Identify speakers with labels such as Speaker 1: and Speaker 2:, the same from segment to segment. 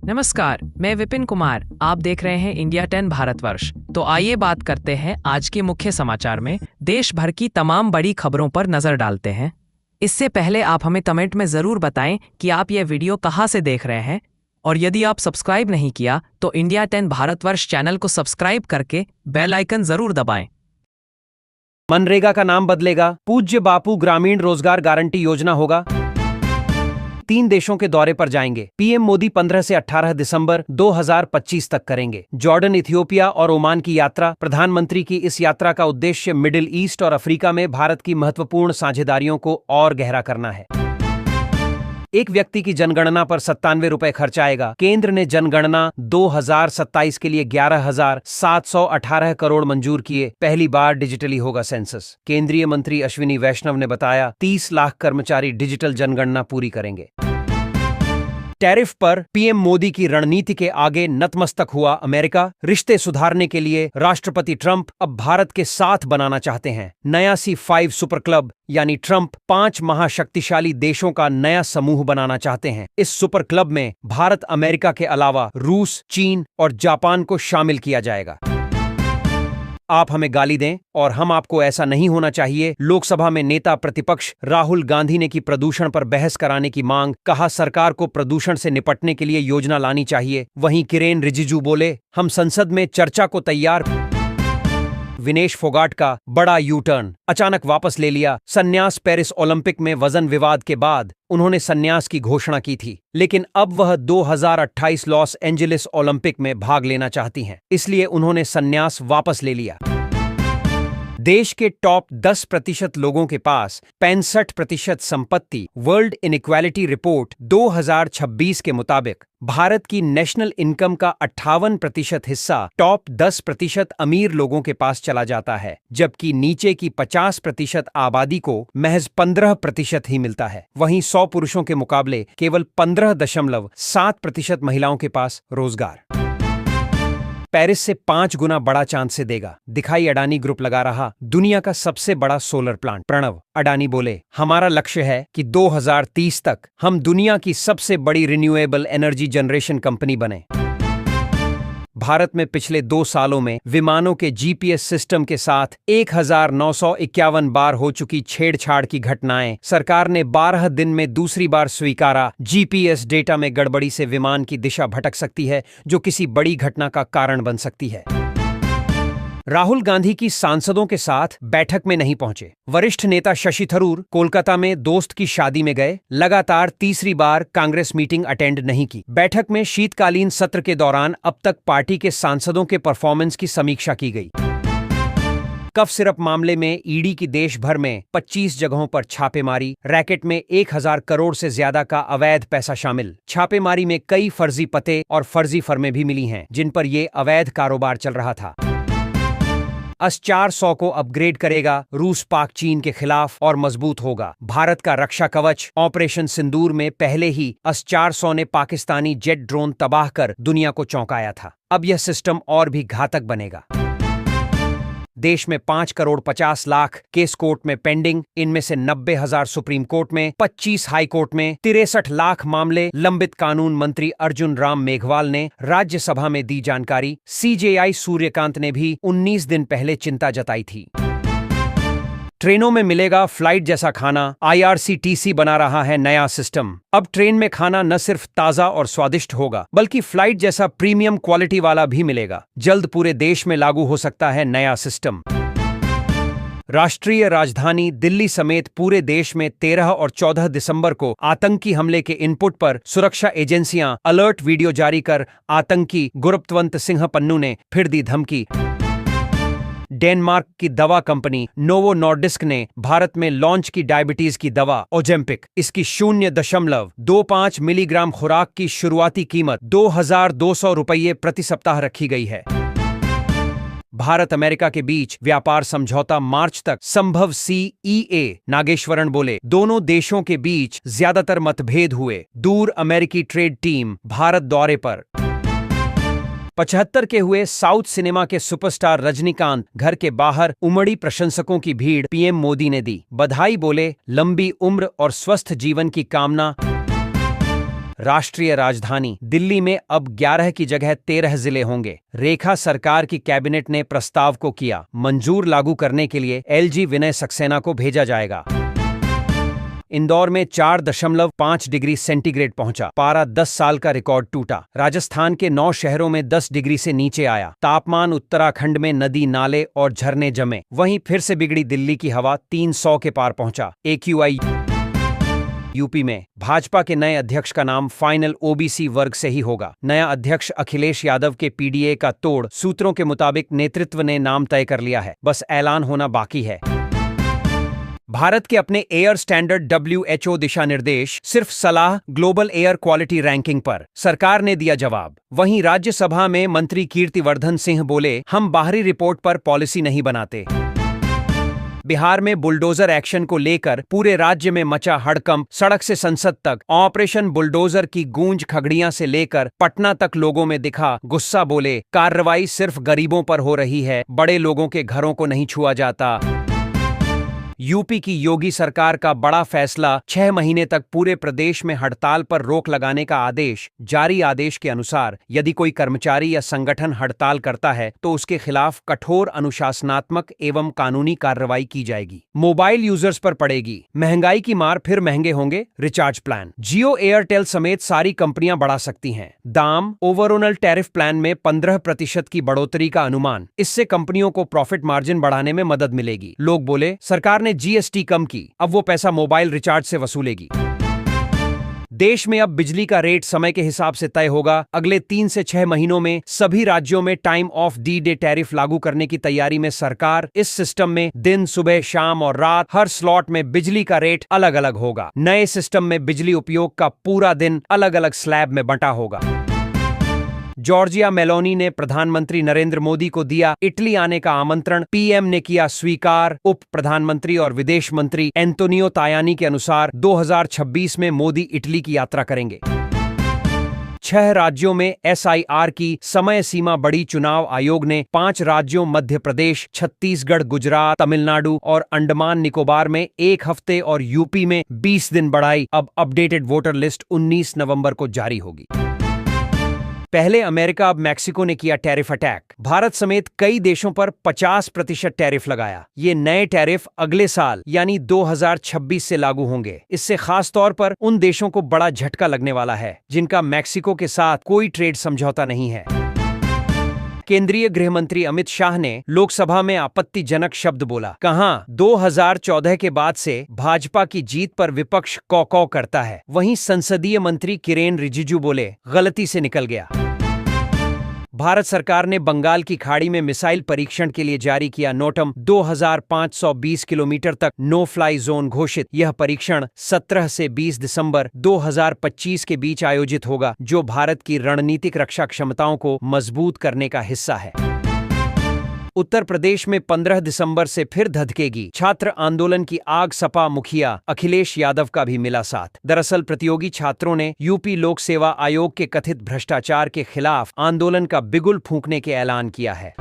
Speaker 1: नमस्कार, मैं विपिन कुमार। आप देख रहे हैं इंडिया 10 भारतवर्ष। तो आइए बात करते हैं आज के मुख्य समाचार में देश भर की तमाम बड़ी खबरों पर नजर डालते हैं। इससे पहले आप हमें कमेंट में जरूर बताएं कि आप यह वीडियो कहां से देख रहे हैं, और यदि आप सब्सक्राइब नहीं किया तो इंडिया 10 भारतवर्ष चैनल को सब्सक्राइब करके बेल आइकन जरूर दबाएं।
Speaker 2: मनरेगा का नाम बदलेगा, पूज्य बापू ग्रामीण रोजगार गारंटी योजना होगा। 3 देशों के दौरे पर जाएंगे। पीएम मोदी 15 से 18 दिसंबर 2025 तक करेंगे जॉर्डन, इथियोपिया और ओमान की यात्रा। प्रधानमंत्री की इस यात्रा का उद्देश्य मिडिल ईस्ट और अफ्रीका में भारत की महत्वपूर्ण साझेदारियों को और गहरा करना है। एक व्यक्ति की जनगणना पर 97 रुपए खर्च आएगा। केंद्र ने जनगणना 2027 के लिए 11,718 करोड़ मंजूर किए। पहली बार डिजिटली होगा सेंसस। केंद्रीय मंत्री अश्विनी वैष्णव ने बताया 30 लाख कर्मचारी डिजिटल जनगणना पूरी करेंगे। टैरिफ पर पीएम मोदी की रणनीति के आगे नतमस्तक हुआ अमेरिका। रिश्ते सुधारने के लिए राष्ट्रपति ट्रंप अब भारत के साथ बनाना चाहते हैं। नया C5 सुपर क्लब यानी ट्रंप 5 महाशक्तिशाली देशों का नया समूह बनाना चाहते हैं। इस सुपर क्लब में भारत, अमेरिका के अलावा रूस, चीन और जापान को शामिल किया जाएगा। आप हमें गाली दें और हम आपको, ऐसा नहीं होना चाहिए। लोकसभा में नेता प्रतिपक्ष राहुल गांधी ने की प्रदूषण पर बहस कराने की मांग। कहा सरकार को प्रदूषण से निपटने के लिए योजना लानी चाहिए। वहीं किरेन रिजिजू बोले हम संसद में चर्चा को तैयार। विनेश फोगाट का बड़ा यू टर्न, अचानक वापस ले लिया संन्यास। पेरिस ओलंपिक में वजन विवाद के बाद उन्होंने संन्यास की घोषणा की थी, लेकिन अब वह 2028 लॉस एंजेलिस ओलंपिक में भाग लेना चाहती हैं, इसलिए उन्होंने संन्यास वापस ले लिया। देश के टॉप 10% लोगों के पास 65% संपत्ति। वर्ल्ड इनइक्वालिटी रिपोर्ट 2026 के मुताबिक भारत की नेशनल इनकम का 58% हिस्सा टॉप 10% अमीर लोगों के पास चला जाता है, जबकि नीचे की 50% आबादी को महज 15% ही मिलता है। वहीं 100 पुरुषों के मुकाबले केवल 15.7% महिलाओं के पास रोजगार। पेरिस से 5 गुना बड़ा चांद से देगा, दिखाई अडानी ग्रुप लगा रहा दुनिया का सबसे बड़ा सोलर प्लांट। प्रणव अडानी बोले हमारा लक्ष्य है कि 2030 तक हम दुनिया की सबसे बड़ी रिन्यूएबल एनर्जी जनरेशन कंपनी बने। भारत में पिछले 2 सालों में विमानों के जीपीएस सिस्टम के साथ 1951 बार हो चुकी छेड़छाड़ की घटनाएं। सरकार ने 12 दिन में दूसरी बार स्वीकारा जीपीएस डेटा में गड़बड़ी से विमान की दिशा भटक सकती है, जो किसी बड़ी घटना का कारण बन सकती है। राहुल गांधी की सांसदों के साथ बैठक में नहीं पहुंचे। वरिष्ठ नेता शशि थरूर कोलकाता में दोस्त की शादी में गए। लगातार तीसरी बार कांग्रेस मीटिंग अटेंड नहीं की। बैठक में शीतकालीन सत्र के दौरान अब तक पार्टी के सांसदों के परफॉर्मेंस की समीक्षा की गई। कफ सिरप मामले में ईडी की देश भर में 25 जगहों पर छापेमारी। रैकेट में 1000 करोड़ से ज्यादा का अवैध पैसा शामिल। छापेमारी में कई फर्जी पते और फर्जी फर्में भी मिली हैं, जिन पर यह अवैध कारोबार चल रहा था। AS-400 को अपग्रेड करेगा रूस, पाक, चीन के खिलाफ और मजबूत होगा। भारत का रक्षा कवच। ऑपरेशन सिंदूर में पहले ही AS-400 ने पाकिस्तानी जेट ड्रोन तबाह कर दुनिया को चौंकाया था। अब यह सिस्टम और भी घातक बनेगा। देश में 5 करोड़ 50 लाख केस कोर्ट में पेंडिंग। इनमें से 90,000 सुप्रीम कोर्ट में, 25 हाई कोर्ट में, 63 लाख मामले लंबित। कानून मंत्री अर्जुन राम मेघवाल ने राज्यसभा में दी जानकारी। CJI सूर्यकांत ने भी 19 दिन पहले चिंता जताई थी। ट्रेनों में मिलेगा फ्लाइट जैसा खाना। IRCTC बना रहा है नया सिस्टम। अब ट्रेन में खाना न सिर्फ ताजा और स्वादिष्ट होगा, बल्कि फ्लाइट जैसा प्रीमियम क्वालिटी वाला भी मिलेगा। जल्द पूरे देश में लागू हो सकता है नया सिस्टम। राष्ट्रीय राजधानी दिल्ली समेत पूरे देश में 13 और 14 दिसंबर को आतंकी हमले के इनपुट पर सुरक्षा एजेंसियां अलर्ट वीडियो जारी कर आतंकी गुरप्तवंत सिंह पन्नू ने फिर दी धमकी। डेनमार्क की दवा कंपनी नोवो नॉर्डिस्क ने भारत में लॉन्च की डायबिटीज की दवा ओजेम्पिक। इसकी 0.25 मिलीग्राम खुराक की शुरुआती कीमत 2200 रुपये प्रति सप्ताह रखी गई है। भारत अमेरिका के बीच व्यापार समझौता मार्च तक संभव। CEA नागेश्वरण बोले दोनों देशों के बीच ज्यादातर मतभेद हुए। दूर अमेरिकी ट्रेड टीम भारत दौरे पर। 75 के हुए साउथ सिनेमा के सुपरस्टार रजनीकांत घर के बाहर उमड़ी प्रशंसकों की भीड़। पीएम मोदी ने दी बधाई। बोले लंबी उम्र और स्वस्थ जीवन की कामना। राष्ट्रीय राजधानी दिल्ली में अब 11 की जगह 13 जिले होंगे। रेखा सरकार की कैबिनेट ने प्रस्ताव को किया मंजूर, लागू करने के लिए एलजी विनय सक्सेना को भेजा जाएगा। इंदौर में 4.5 डिग्री सेंटीग्रेड पहुंचा, पारा 10 साल का रिकॉर्ड टूटा। राजस्थान के 9 शहरों में 10 डिग्री से नीचे आया। तापमान, उत्तराखंड में नदी नाले और झरने जमे। वहीं फिर से बिगड़ी दिल्ली की हवा, 300 के पार पहुंचा। AQI यूपी में भाजपा के नए अध्यक्ष का नाम फाइनल ओबीसी वर्ग से ही होगा। नया अध्यक्ष अखिलेश यादव के पीडीए का तोड़, सूत्रों के मुताबिक नेतृत्व ने नाम तय कर लिया है, बस ऐलान होना बाकी है। भारत के अपने एयर स्टैंडर्ड WHO दिशा निर्देश, सिर्फ सलाह, ग्लोबल एयर क्वालिटी रैंकिंग पर सरकार ने दिया जवाब। वहीं राज्यसभा में मंत्री कीर्तिवर्धन सिंह बोले, हम बाहरी रिपोर्ट पर पॉलिसी नहीं बनाते। बिहार में बुलडोजर एक्शन को लेकर पूरे राज्य में मचा हड़कंप, सड़क से संसद तक ऑपरेशन बुलडोजर की गूंज खगड़िया से लेकर पटना तक लोगों में दिखा गुस्सा। बोले, कार्रवाई सिर्फ गरीबों पर हो रही है, बड़े लोगों के घरों को नहीं छुआ जाता। यूपी की योगी सरकार का बड़ा फैसला, 6 महीने तक पूरे प्रदेश में हड़ताल पर रोक लगाने का आदेश। जारी आदेश के अनुसार यदि कोई कर्मचारी या संगठन हड़ताल करता है तो उसके खिलाफ कठोर अनुशासनात्मक एवं कानूनी कार्रवाई की जाएगी। मोबाइल यूजर्स पर पड़ेगी महंगाई की मार, फिर महंगे होंगे रिचार्ज प्लान। जियो, एयरटेल समेत सारी कंपनियां बढ़ा सकती हैं दाम। ओवरऑल टैरिफ प्लान में 15% की बढ़ोतरी का अनुमान। इससे कंपनियों को प्रॉफिट मार्जिन बढ़ाने में मदद मिलेगी। लोग बोले, सरकार ने GST कम की, अब वो पैसा मोबाइल रिचार्ज से वसूलेगी। देश में अब बिजली का रेट समय के हिसाब से तय होगा। अगले 3 से 6 महीनों में सभी राज्यों में टाइम ऑफ डे टैरिफ लागू करने की तैयारी में सरकार। इस सिस्टम में दिन, सुबह, शाम और रात हर स्लॉट में बिजली का रेट अलग अलग होगा। नए सिस्टम में बिजली उपयोग का पूरा दिन अलग अलग स्लैब में बंटा होगा। जॉर्जिया मेलोनी ने प्रधानमंत्री नरेंद्र मोदी को दिया इटली आने का आमंत्रण, पीएम ने किया स्वीकार। उप प्रधानमंत्री और विदेश मंत्री एंटोनियो तायानी के अनुसार 2026 में मोदी इटली की यात्रा करेंगे। 6 राज्यों में SIR की समय सीमा बढ़ी। चुनाव आयोग ने 5 राज्यों मध्य प्रदेश, छत्तीसगढ़, गुजरात, तमिलनाडु और अंडमान निकोबार में 1 हफ्ते और यूपी में 20 दिन बढ़ाई। अब अपडेटेड वोटर लिस्ट 19 नवंबर को जारी होगी। पहले अमेरिका, अब मैक्सिको ने किया टैरिफ अटैक। भारत समेत कई देशों पर 50% टैरिफ लगाया। ये नए टैरिफ अगले साल यानी 2026 से लागू होंगे। इससे खास तौर पर उन देशों को बड़ा झटका लगने वाला है जिनका मैक्सिको के साथ कोई ट्रेड समझौता नहीं है। केंद्रीय गृह मंत्री अमित शाह ने लोकसभा में आपत्तिजनक शब्द बोला। कहा, 2014 के बाद से भाजपा की जीत पर विपक्ष कौ करता है। वहीं संसदीय मंत्री किरेन रिजिजू बोले, गलती से निकल गया। भारत सरकार ने बंगाल की खाड़ी में मिसाइल परीक्षण के लिए जारी किया नोटम। 2520 किलोमीटर तक नो फ्लाई जोन घोषित। यह परीक्षण 17 से 20 दिसंबर 2025 के बीच आयोजित होगा, जो भारत की रणनीतिक रक्षा क्षमताओं को मजबूत करने का हिस्सा है। उत्तर प्रदेश में 15 दिसंबर से फिर धधकेगी छात्र आंदोलन की आग। सपा मुखिया अखिलेश यादव का भी मिला साथ। दरअसल प्रतियोगी छात्रों ने यूपी लोक सेवा आयोग के कथित भ्रष्टाचार के खिलाफ आंदोलन का बिगुल फूंकने के ऐलान किया है।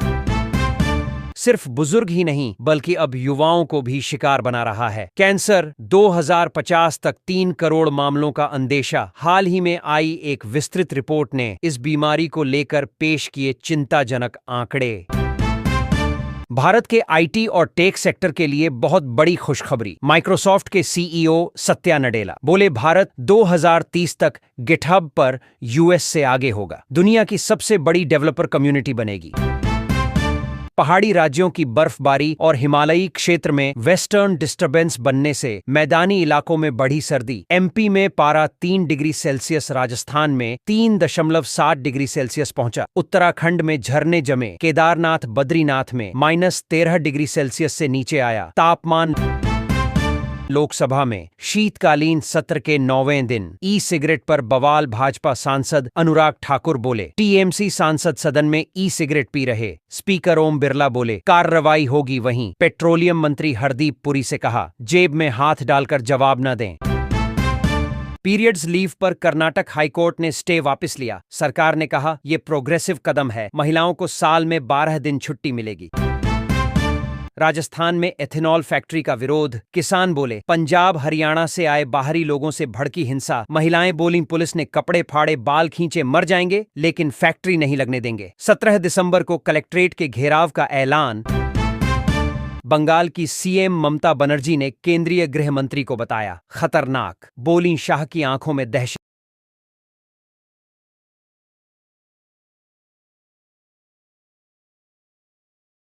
Speaker 2: सिर्फ बुजुर्ग ही नहीं बल्कि अब युवाओं को भी शिकार बना रहा है कैंसर। 2050 तक 3 करोड़ मामलों का अंदेशा। हाल ही में आई एक विस्तृत रिपोर्ट ने इस बीमारी को लेकर पेश किए चिंताजनक आंकड़े। भारत के IT और टेक सेक्टर के लिए बहुत बड़ी खुशखबरी। माइक्रोसॉफ्ट के CEO सत्या नडेला बोले, भारत 2030 तक गिटहब पर US से आगे होगा। दुनिया की सबसे बड़ी डेवलपर कम्युनिटी बनेगी। पहाड़ी राज्यों की बर्फबारी और हिमालयी क्षेत्र में वेस्टर्न डिस्टर्बेंस बनने से मैदानी इलाकों में बढ़ी सर्दी। MP में पारा 3 डिग्री सेल्सियस, राजस्थान में 3.7 डिग्री सेल्सियस पहुंचा। उत्तराखंड में झरने जमे। केदारनाथ, बद्रीनाथ में -13 डिग्री सेल्सियस से नीचे आया तापमान। लोकसभा में शीतकालीन सत्र के 9वें दिन ई सिगरेट पर बवाल। भाजपा सांसद अनुराग ठाकुर बोले, TMC सांसद सदन में ई सिगरेट पी रहे। स्पीकर ओम बिरला बोले, कार्रवाई होगी। वहीं पेट्रोलियम मंत्री हरदीप पुरी से कहा, जेब में हाथ डालकर जवाब न दें। पीरियड्स लीव पर कर्नाटक हाईकोर्ट ने स्टे वापस लिया। सरकार ने कहा, यह प्रोग्रेसिव कदम है, महिलाओं को साल में 12 दिन छुट्टी मिलेगी। राजस्थान में एथेनॉल फैक्ट्री का विरोध, किसान बोले। पंजाब हरियाणा से आए बाहरी लोगों से भड़की हिंसा, महिलाएं बोली पुलिस ने कपड़े फाड़े, बाल खींचे, मर जाएंगे लेकिन फैक्ट्री नहीं लगने देंगे। 17 दिसंबर को कलेक्ट्रेट के घेराव का ऐलान। बंगाल की सीएम ममता बनर्जी ने केंद्रीय गृह मंत्री को बताया खतरनाक, बोली शाह की आंखों में दहशत।